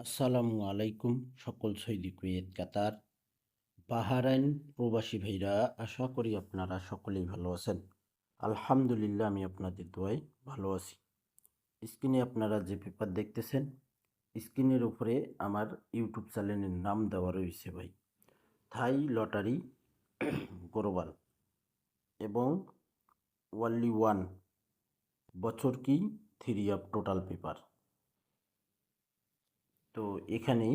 আসসালামু আলাইকুম সকল সৌদি কুয়েত কাতার বাহরাইন প্রবাসী ভাইরা, আশা করি আপনারা সকলেই ভালো আছেন। আলহামদুলিল্লাহ, আমি আপনাদের দোয়ায় ভালো আছি। স্ক্রিনে আপনারা যে পেপার দেখতেছেন, স্ক্রিনের উপরে আমার ইউটিউব চ্যানেলের নাম দেওয়া রয়েছে ভাই, থাই লটারি গ্লোবাল এবং ওয়ানলি ওয়ান বছর কি থ্রি অফ টোটাল পেপার। তো এখানে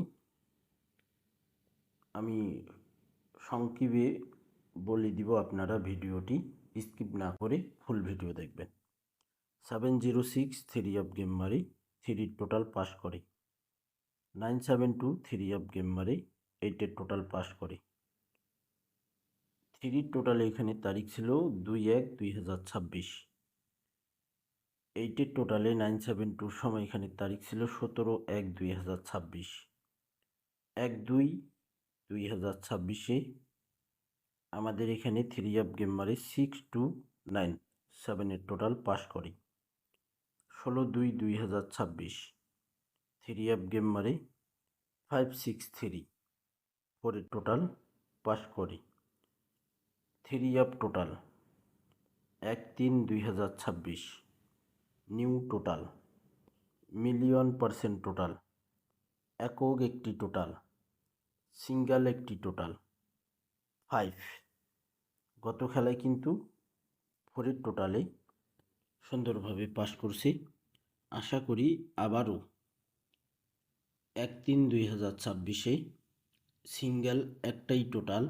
আমি সংক্ষেপে বলে দিব, আপনারা ভিডিওটি স্কিপ না করে ফুল ভিডিও দেখবেন। 706 থ্রি অফ গেম মারি, থ্রি টোটাল পাস করে। 972 থ্রি অফ গেম মারি, 8-এর টোটাল পাস করে। থ্রি টোটাল এখানে তারিখ ছিল 2/1/2026। 8-এর টোটালে 972 সময় এখানে তারিখ ছিল 17/1/2026। 1/2/2026-এ আমাদের এখানে থ্রি অফ গেম মারে 6-2-9 7-এর টোটাল পাস করে। 16/2/2026 থ্রি অফ গেম মারে 5-6-3 4-এর টোটাল পাস করে। Three of total 1/3/2026 new total, মিলিয়ন% টোটাল, একক একটি টোটাল, সিঙ্গেল একটি টোটাল 5। গত খেলায় কিন্তু 4-এর টোটালে সুন্দরভাবে পাস করছি। আশা করি আবারও 1/3/2026-এ সিঙ্গেল একটাই টোটাল,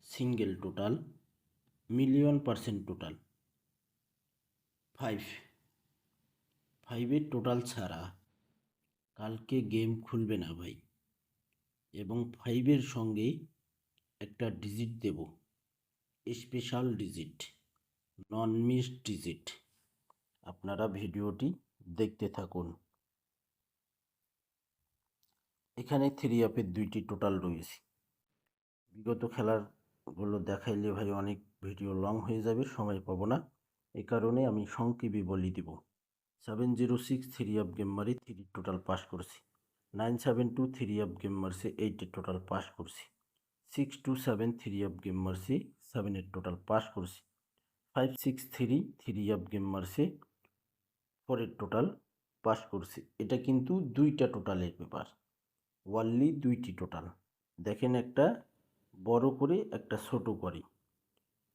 সিঙ্গেল টোটাল, মিলিয়ন% টোটাল 5। 5-এর টোটাল ছাড়া কালকে গেম খুলবে না ভাই, এবং 5-এর সঙ্গে একটা ডিজিট দেব, স্পেশাল ডিজিট, নন মিস ডিজিট। আপনারা ভিডিওটি দেখতে থাকুন। এখানে থ্রি অফের 2টি টোটাল রয়েছে। বিগত খেলারগুলো দেখাইলে ভাই অনেক ভিডিও লং হয়ে যাবে, সময় পাবো না। এ কারণে আমি সংক্ষেপে বলে দিব। 706 থ্রি অফ গেম মারি, 3 টোটাল পাস করছি। 972 থ্রি অফ গেম মারছে, 8-এর টোটাল পাস করছি। 627 থ্রি অফ গেম মারছি, 7-এর টোটাল পাস করছি। 563 থ্রি অফ গেম মারছে, 4-এর টোটাল পাস করছি। এটা কিন্তু 2টা টোটালের পেপার, ওয়ানলি 2টি টোটাল। দেখেন, একটা বড় করে একটা ছোট করে,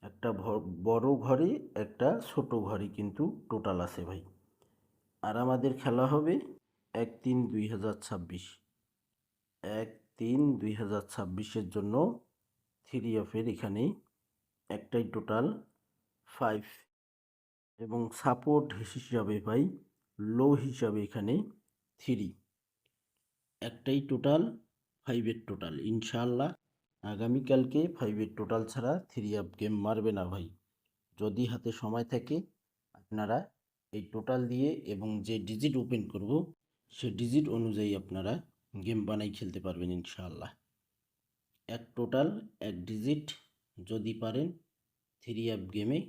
একটা বড় ঘরে একটা ছোট ঘরে কিন্তু টোটাল আছে ভাই। আর আমাদের খেলা হবে 1/3/2026। 1/3/2026-এর জন্য থ্রি অফের এখানে একটাই টোটাল 5, এবং সাপোর্ট হিসাবে ভাই লো হিসাবে এখানে 3, একটাই টোটাল 5-এর টোটাল। ইনশাআল্লাহ আগামীকালকে 5-এর টোটাল ছাড়া থ্রি অফ গেম মারবে না ভাই। যদি হাতে সময় থাকে আপনারা এই টোটাল দিয়ে এবং যে ডিজিট ওপেন করব সে ডিজিট অনুযায়ী আপনারা গেম বানাই খেলতে পারবেন ইনশাআল্লাহ। এক টোটাল এক ডিজিট যদি পারেন থ্রি অফ গেমে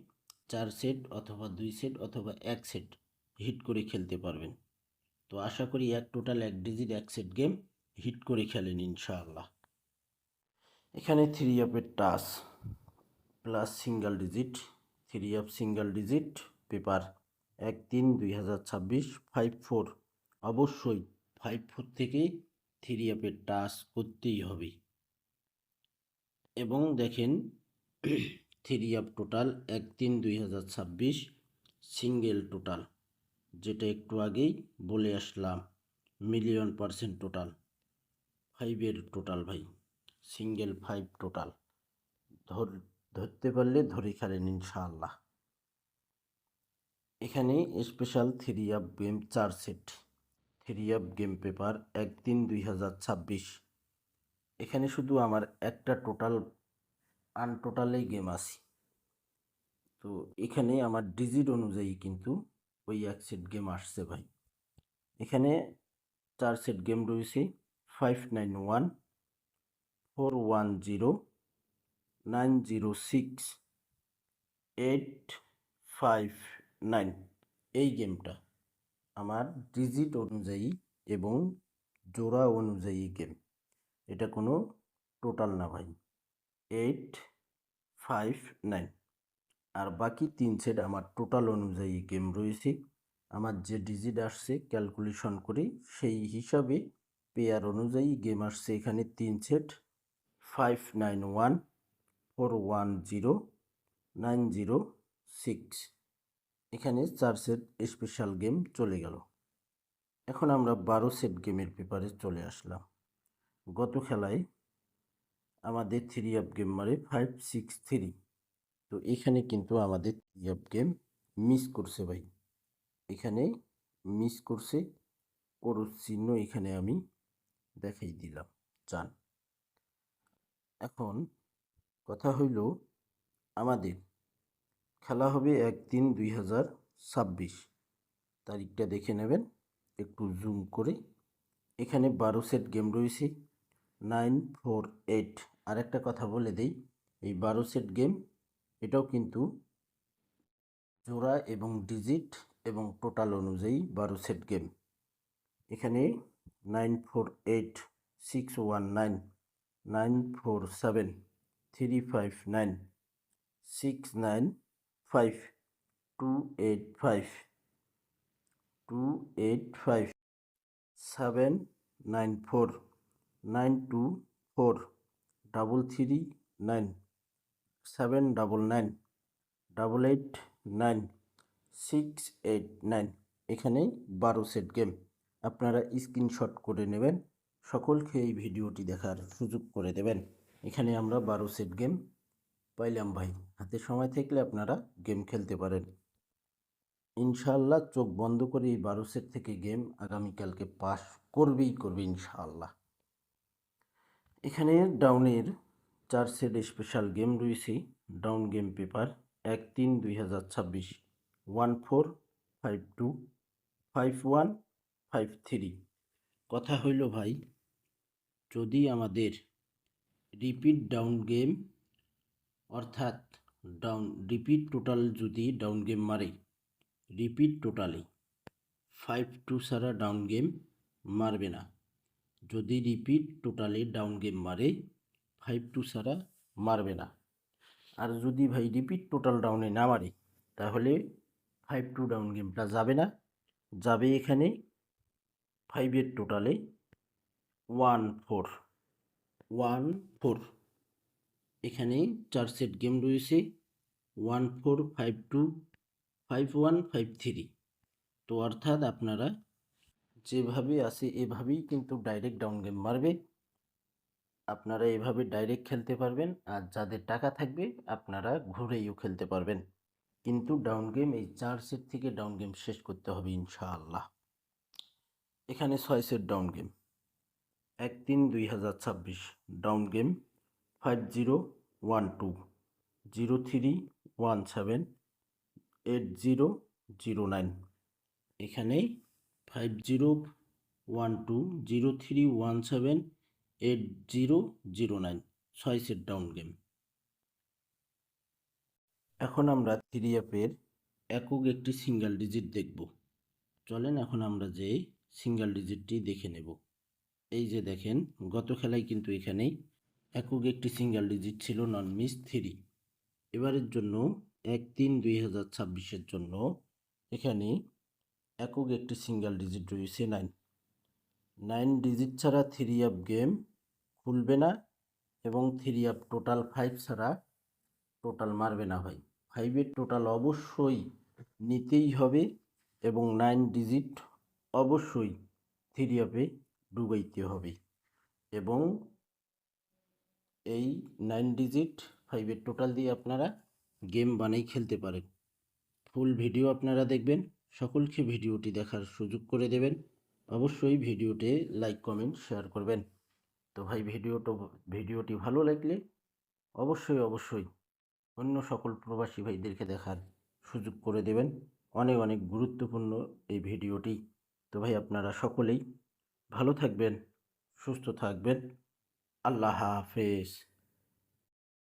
4 সেট অথবা 2 সেট অথবা 1 সেট হিট করে খেলতে পারবেন। তো আশা করি এক টোটাল এক ডিজিট এক সেট গেম হিট করে খেলেন ইনশাআল্লাহ। এখানে থ্রি অফের touch plus single digit, three of single digit paper 1/3/2026 5-4। অবশ্যই 5-4 থেকে থ্রি অফের টাচ করতেই হবে। এবং দেখেন three of total 1/3/2026 single total, যেটা একটু আগেই বলে আসলাম, মিলিয়ন% টোটাল। 5-এর টোটাল ভাই, সিঙ্গেল 5 টোটাল। ধরতে পারলে ধরে খেলেন ইনশাআল্লাহ। এখানে special three of game 4 set, three of game paper 1/3/2026। এখানে শুধু আমার একটা টোটাল আনটোটালেই গেম আছে। তো এখানে আমার ডিজিট অনুযায়ী কিন্তু ওই 1 সেট গেম আসছে ভাই। এখানে 4 সেট গেম রয়েছে, 591, 410, 906, 859। এই গেমটা আমার ডিজিট অনুযায়ী এবং জোড়া অনুযায়ী গেম, এটা কোনো টোটাল না ভাই। 8, 5, 9 আর বাকি 3 সেট আমার টোটাল অনুযায়ী গেম রয়েছে। আমার যে ডিজিট আসছে ক্যালকুলেশন করে সেই হিসাবে পেয়ার অনুযায়ী গেম আসছে এখানে 3 সেট 591, 410, 906। এখানে 4 সেট স্পেশাল গেম চলে গেল। এখন আমরা 12 সেট গেমের পেপারে চলে আসলাম। গত খেলায় আমাদের 3 আপ গেম মারে 5, 6, 3। তো এখানে কিন্তু আমাদের 3 আপ গেম মিস করছে ভাই, এখানে মিস করছে, ক্রস চিহ্ন এখানে আমি দেখাই দিলাম চান। এখন কথা হইল আমাদের খেলা হবে 1-3-2026, তারিখটা দেখে নেবেন একটু জুম করে। এখানে 12 সেট গেম রয়েছে 9, 4, 8। আর একটা কথা বলে দেই, এই 12 সেট গেম এটাও কিন্তু জোড়া এবং ডিজিট এবং টোটাল অনুযায়ী 12 সেট গেম। এখানে 948, 619, 947, 359, 695, 285, 285, 794, 924, 339, 799, 889, 689। এখানে 12 সেট গেম। আপনারা স্ক্রিনশট করে নেবেন, সকলকে এই ভিডিওটি দেখার সুযোগ করে দেবেন। এখানে আমরা 12 সেট গেম পাইলাম ভাই। হাতে সময় থাকলে আপনারা গেম খেলতে পারেন। ইনশাআল্লাহ চোখ বন্ধ করে এই 12 সেট থেকে গেম আগামীকালকে পাস করবেই করবে ইনশাআল্লাহ। এখানে ডাউনের 4 সেট স্পেশাল গেম রয়েছে। Down game paper 1-3-2026, 1452, 5153। কথা হইল ভাই, যদি আমাদের রিপিট ডাউন গেম অর্থাৎ রিপিট টোটাল যদি ডাউন গেম মারে, রিপিট টোটালে 52 ছাড়া ডাউন গেম মারবে না। যদি রিপিট টোটালে ডাউন গেম মারে 52 ছাড়া মারবে না। আর যদি ভাই রিপিট টোটাল ডাউনে না মারে তাহলে 52 ডাউন গেমটা যাবে না, যাবে এখানে 5-এর টোটালে 14। এখানে 4 সেট গেম রয়েছে 1452, 5153। তো অর্থাৎ আপনারা যেভাবে আসে এভাবেই কিন্তু ডাইরেক্ট ডাউন গেম মারবে। আপনারা এভাবে ডাইরেক্ট খেলতে পারবেন, আর যাদের টাকা থাকবে আপনারা ঘুরেও খেলতে পারবেন। কিন্তু ডাউন গেম এই 4 সেট থেকে ডাউন গেম শেষ করতে হবে ইনশাআল্লাহ। এখানে 6 set down game 1-3-2026, down game 5012, 0317, 8009। এখানে 5012, 0317, 8009, 6 সেট ডাউন গেম। এখন আমরা 3 আপের একক একটি সিঙ্গেল ডিজিট দেখব। চলেন এখন আমরা যে সিঙ্গেল ডিজিটটি দেখে নেব। এই যে দেখেন, গত খেলায় কিন্তু এখানে একক একটি সিঙ্গেল ডিজিট ছিল নন মিস 3। এবারের জন্য 1-3-2026-এর জন্য এখানে একক একটি সিঙ্গেল ডিজিট রয়েছে 9। 9 ডিজিট ছাড়া 3 আপ গেম খুলবে না এবং 3 আপ টোটাল 5 ছাড়া টোটাল মারবে না ভাই। 5-এর টোটাল অবশ্যই নিতেই হবে এবং 9 ডিজিট অবশ্যই 3 আপে ডুবাইতে হবে এবং এই 9 ডিজিট 5-এর টোটাল দিয়ে আপনারা গেম বানাই খেলতে পারেন। ফুল ভিডিও আপনারা দেখবেন, সকলকে ভিডিওটি দেখার সুযোগ করে দেবেন। অবশ্যই ভিডিওতে লাইক কমেন্ট শেয়ার করবেন। তো ভাই ভিডিওটি ভালো লাগলে অবশ্যই অন্য সকল প্রবাসী ভাইদেরকে দেখার সুযোগ করে দেবেন। অনেক অনেক গুরুত্বপূর্ণ এই ভিডিওটি। তো ভাই আপনারা সকলেই ভালো থাকবেন, সুস্থ থাকবেন। আল্লাহ হাফেজ।